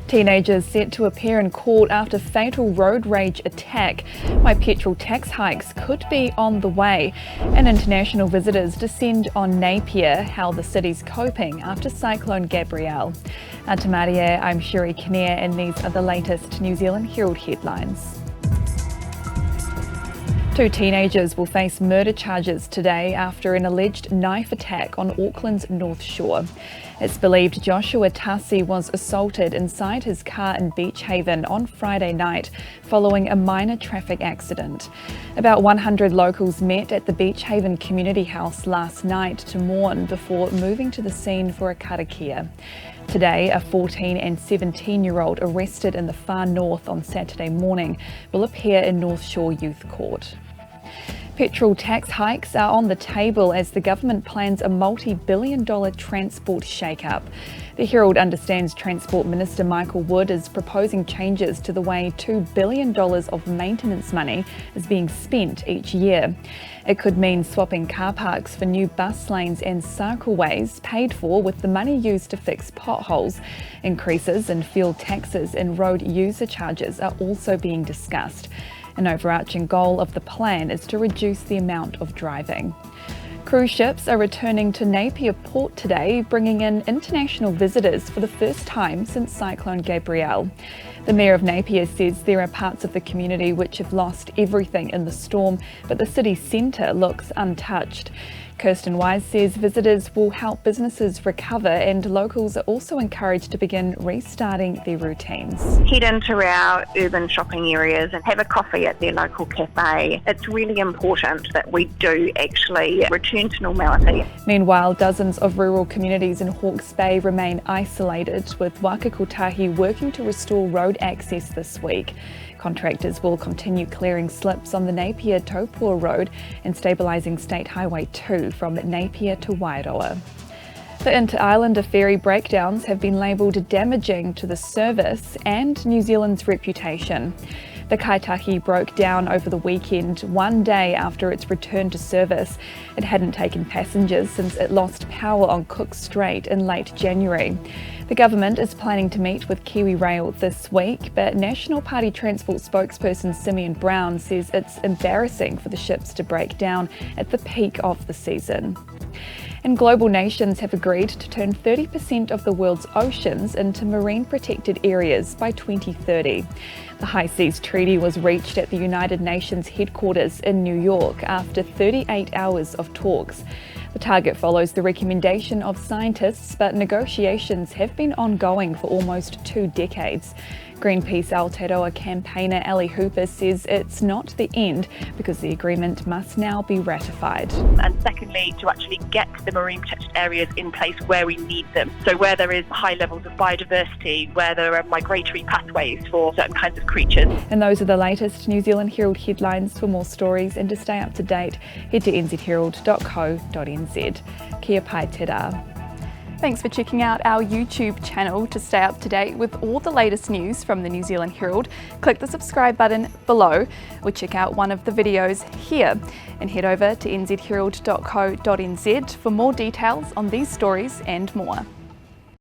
Teenagers set to appear in court after fatal road rage attack. Why petrol tax hikes could be on the way. And international visitors descend on Napier, how the city's coping after Cyclone Gabrielle. Te Maria, I'm Sherry Kinnear, and these are the latest New Zealand Herald headlines. 2 teenagers will face murder charges today after an alleged knife attack on Auckland's North Shore. It's believed Joshua Tassi was assaulted inside his car in Beach Haven on Friday night following a minor traffic accident. About 100 locals met at the Beach Haven Community House last night to mourn before moving to the scene for a karakia. Today, a 14 and 17-year-old arrested in the far north on Saturday morning will appear in North Shore Youth Court. Petrol tax hikes are on the table as the government plans a multi-billion-dollar transport shakeup. The Herald understands Transport Minister Michael Wood is proposing changes to the way $2 billion of maintenance money is being spent each year. It could mean swapping car parks for new bus lanes and cycleways paid for with the money used to fix potholes. Increases in fuel taxes and road user charges are also being discussed. An overarching goal of the plan is to reduce the amount of driving. Cruise ships are returning to Napier port today, bringing in international visitors for the first time since Cyclone Gabrielle. The Mayor of Napier says there are parts of the community which have lost everything in the storm, but the city centre looks untouched. Kirsten Wise says visitors will help businesses recover, and locals are also encouraged to begin restarting their routines. Head into our urban shopping areas and have a coffee at their local cafe. It's really important that we do actually return to normality. Meanwhile, dozens of rural communities in Hawke's Bay remain isolated, with Wakakotahi working to restore road access this week. Contractors will continue clearing slips on the Napier-Taupo Road and stabilising State Highway 2 from Napier to Wairoa. The inter-islander ferry breakdowns have been labelled damaging to the service and New Zealand's reputation. The Kaitahi broke down over the weekend, one day after its return to service. It hadn't taken passengers since it lost power on Cook Strait in late January. The government is planning to meet with Kiwi Rail this week, but National Party Transport spokesperson Simeon Brown says it's embarrassing for the ships to break down at the peak of the season. And global nations have agreed to turn 30% of the world's oceans into marine protected areas by 2030. The High Seas Treaty was reached at the United Nations headquarters in New York after 38 hours of talks. The target follows the recommendation of scientists, but negotiations have been ongoing for almost 2 decades. Greenpeace Aotearoa campaigner Ali Hooper says it's not the end because the agreement must now be ratified. And secondly, to actually get the marine protected areas in place where we need them. So where there is high levels of biodiversity, where there are migratory pathways for certain kinds of creatures. And those are the latest New Zealand Herald headlines. For more stories and to stay up to date, head to nzherald.co.nz. Kia pai te rā. Thanks for checking out our YouTube channel. To stay up to date with all the latest news from the New Zealand Herald, click the subscribe button below or check out one of the videos here, and head over to nzherald.co.nz for more details on these stories and more.